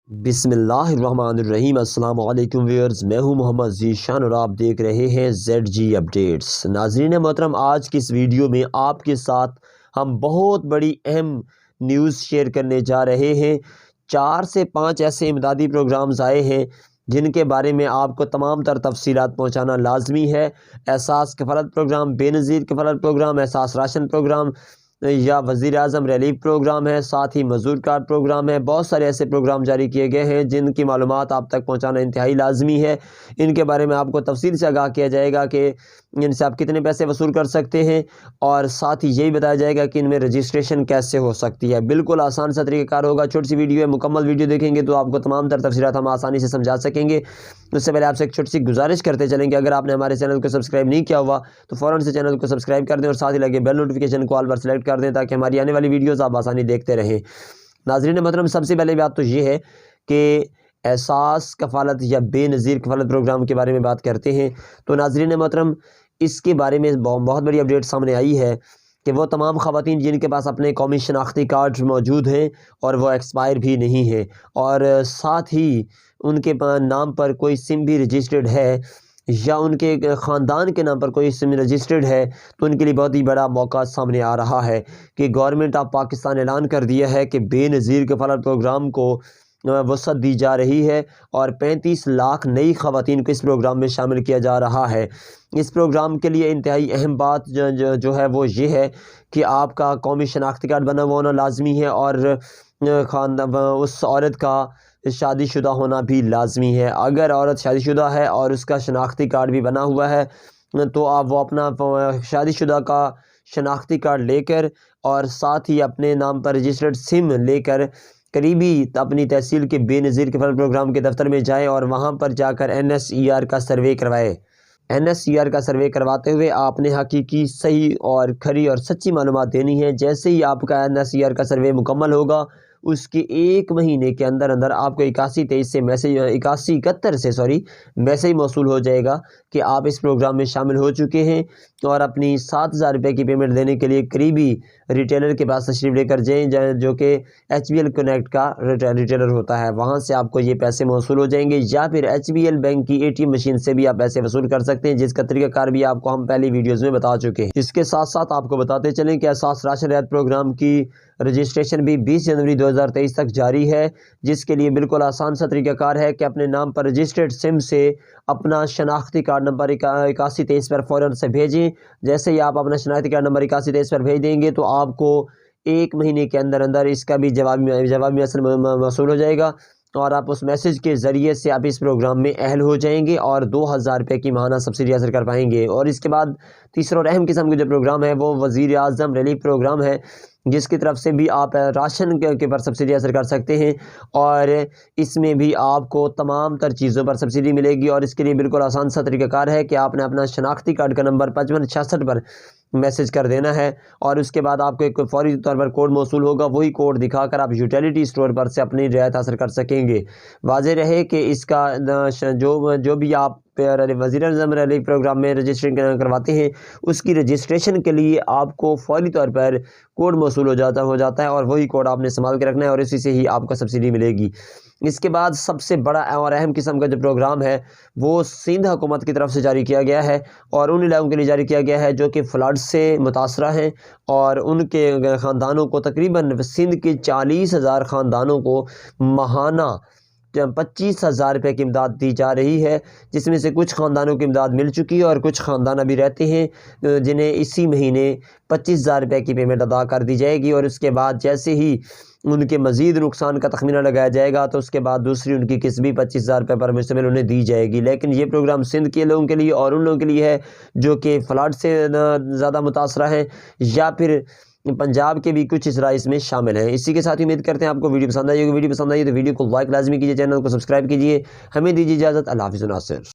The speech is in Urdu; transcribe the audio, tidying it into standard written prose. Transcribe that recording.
بسم اللہ الرحمن الرحیم۔ السلام علیکم ویورز، میں ہوں محمد ذیشان اور آپ دیکھ رہے ہیں ZG اپڈیٹس۔ ناظرین محترم، آج کی اس ویڈیو میں آپ کے ساتھ ہم بہت بڑی اہم نیوز شیئر کرنے جا رہے ہیں۔ 4 سے 5 ایسے امدادی پروگرامز آئے ہیں جن کے بارے میں آپ کو تمام تر تفصیلات پہنچانا لازمی ہے۔ احساس کفالت پروگرام، بے نظیر کفالت پروگرام، احساس راشن پروگرام یا وزیر اعظم ریلیف پروگرام ہے، ساتھ ہی مزدور کارڈ پروگرام ہے۔ بہت سارے ایسے پروگرام جاری کیے گئے ہیں جن کی معلومات آپ تک پہنچانا انتہائی لازمی ہے۔ ان کے بارے میں آپ کو تفصیل سے آگاہ کیا جائے گا کہ ان سے آپ کتنے پیسے وصول کر سکتے ہیں، اور ساتھ ہی یہی بتایا جائے گا کہ ان میں رجسٹریشن کیسے ہو سکتی ہے۔ بالکل آسان سا طریقہ کار ہوگا، چھوٹی سی ویڈیو ہے، مکمل ویڈیو دیکھیں گے تو آپ کو تمام تر تفصیلات ہم آسانی سے سمجھا سکیں گے۔ اس سے پہلے آپ سے ایک چھوٹی سی گزارش کرتے چلیں کہ اگر آپ نے ہمارے چینل کو سبسکرائب نہیں کیا ہوا تو فوراً سے چینل کو سبسکرائب کر دیں اور ساتھ ہی لگے بیل نوٹیفیکیشن کو آل پر سلیکٹ کر دیں تاکہ ہماری آنے والی ویڈیوز آپ آسانی دیکھتے رہیں۔ ناظرین محترم، سب سے پہلے بات تو یہ ہے کہ احساس کفالت یا بے نظیر کفالت پروگرام کے بارے میں بات کرتے ہیں تو ناظرین محترم، اس کے بارے میں بہت بڑی اپڈیٹ سامنے آئی ہے کہ وہ تمام خواتین جن کے پاس اپنے قومی شناختی کارڈ موجود ہیں اور وہ ایکسپائر بھی نہیں ہیں، اور ساتھ ہی ان کے نام پر کوئی سم بھی رجسٹرڈ ہے یا ان کے خاندان کے نام پر کوئی سم رجسٹرڈ ہے، تو ان کے لیے بہت ہی بڑا موقع سامنے آ رہا ہے کہ گورنمنٹ آف پاکستان اعلان کر دیا ہے کہ بے نظیر کفالت پروگرام کو وسعت دی جا رہی ہے اور 35 لاکھ نئی خواتین کو اس پروگرام میں شامل کیا جا رہا ہے۔ اس پروگرام کے لیے انتہائی اہم بات جو ہے وہ یہ ہے کہ آپ کا قومی شناختی کارڈ بنا ہوا ہونا لازمی ہے، اور اس عورت کا شادی شدہ ہونا بھی لازمی ہے۔ اگر عورت شادی شدہ ہے اور اس کا شناختی کارڈ بھی بنا ہوا ہے تو آپ وہ اپنا شادی شدہ کا شناختی کارڈ لے کر اور ساتھ ہی اپنے نام پر رجسٹرڈ سم لے کر قریبی اپنی تحصیل کے بے نظیر کفالت پروگرام کے دفتر میں جائیں اور وہاں پر جا کر NSER کا سروے کروائے۔ NSER کا سروے کرواتے ہوئے آپ نے حقیقی، صحیح اور کھری اور سچی معلومات دینی ہے۔ جیسے ہی آپ کا NSER کا سروے مکمل ہوگا، اس کے 1 مہینے کے اندر آپ کو 81 71 سے میسیج موصول ہو جائے گا کہ آپ اس پروگرام میں شامل ہو چکے ہیں، اور اپنی 7,000 روپے کی پیمنٹ دینے کے لیے قریبی ریٹیلر کے پاس تشریف لے کر جائیں جو کہ HBL کنیکٹ کا ریٹیلر ہوتا ہے۔ وہاں سے آپ کو یہ پیسے موصول ہو جائیں گے، یا پھر HBL بینک کی ATM مشین سے بھی آپ پیسے وصول کر سکتے ہیں، جس کا طریقہ کار بھی آپ کو ہم پہلی ویڈیوز میں بتا چکے ہیں۔ اس کے ساتھ ساتھ آپ کو بتاتے چلیں کہ احساس راشن رعایت پروگرام کی رجسٹریشن بھی 20 جنوری 2023 تک جاری ہے، جس کے لیے بالکل آسان سا طریقہ کار ہے کہ اپنے نام پر رجسٹرڈ سم سے اپنا شناختی کارڈ نمبر 8123 پر فوراً سے بھیجیں۔ جیسے ہی آپ اپنا شناختی کارڈ نمبر 8123 پر بھیج دیں گے تو آپ کو 1 مہینے کے اندر اس کا بھی جوابی میسج موصول ہو جائے گا، اور آپ اس میسج کے ذریعے سے آپ اس پروگرام میں اہل ہو جائیں گے اور 2,000 روپے کی ماہانہ سبسڈی حاصل کر پائیں گے۔ اور اس کے بعد تیسرا اور اہم قسم کا جو پروگرام ہے وہ وزیر اعظم ریلیف پروگرام ہے، جس کی طرف سے بھی آپ راشن کے پر سبسڈی حاصل کر سکتے ہیں، اور اس میں بھی آپ کو تمام تر چیزوں پر سبسڈی ملے گی۔ اور اس کے لیے بالکل آسان سا طریقہ کار ہے کہ آپ نے اپنا شناختی کارڈ کا نمبر 5566 پر میسج کر دینا ہے، اور اس کے بعد آپ کو ایک فوری طور پر کوڈ موصول ہوگا، وہی کوڈ دکھا کر آپ یوٹیلیٹی اسٹور پر سے اپنی رعایت حاصل کر سکیں گے۔ واضح رہے کہ اس کا جو بھی آپ وزیر اعظم ریلیف پروگرام میں رجسٹریشن کرواتے ہیں، اس کی رجسٹریشن کے لیے آپ کو فوری طور پر کوڈ موصول ہو جاتا ہے، اور وہی کوڈ آپ نے استعمال کر رکھنا ہے، اور اسی سے ہی آپ کو سبسڈی ملے گی۔ اس کے بعد سب سے بڑا اور اہم قسم کا جو پروگرام ہے وہ سندھ حکومت کی طرف سے جاری کیا گیا ہے، اور ان علاقوں کے لیے جاری کیا گیا ہے جو کہ فلڈ سے متاثرہ ہیں، اور ان کے خاندانوں کو تقریباً سندھ کے 40,000 خاندانوں کو ماہانہ 25,000 روپے کی امداد دی جا رہی ہے، جس میں سے کچھ خاندانوں کی امداد مل چکی ہے اور کچھ خاندان ابھی رہتے ہیں جنہیں اسی مہینے 25,000 روپے کی پیمنٹ ادا کر دی جائے گی، اور اس کے بعد جیسے ہی ان کے مزید نقصان کا تخمینہ لگایا جائے گا تو اس کے بعد دوسری ان کی قسط بھی 25,000 روپے پر مشتمل انہیں دی جائے گی۔ لیکن یہ پروگرام سندھ کے لوگوں کے لیے اور ان لوگوں کے لیے ہے جو کہ فلڈ سے زیادہ متاثرہ ہیں، یا پھر پنجاب کے بھی کچھ اضلاع اس میں شامل ہیں۔ اسی کے ساتھ امید کرتے ہیں آپ کو ویڈیو پسند آئی ہوگی۔ ویڈیو پسند آئی تو ویڈیو کو لائک لازمی کیجیے، چینل کو سبسکرائب کیجیے۔ ہمیں دیجیے اجازت، اللہ حافظ ناصر۔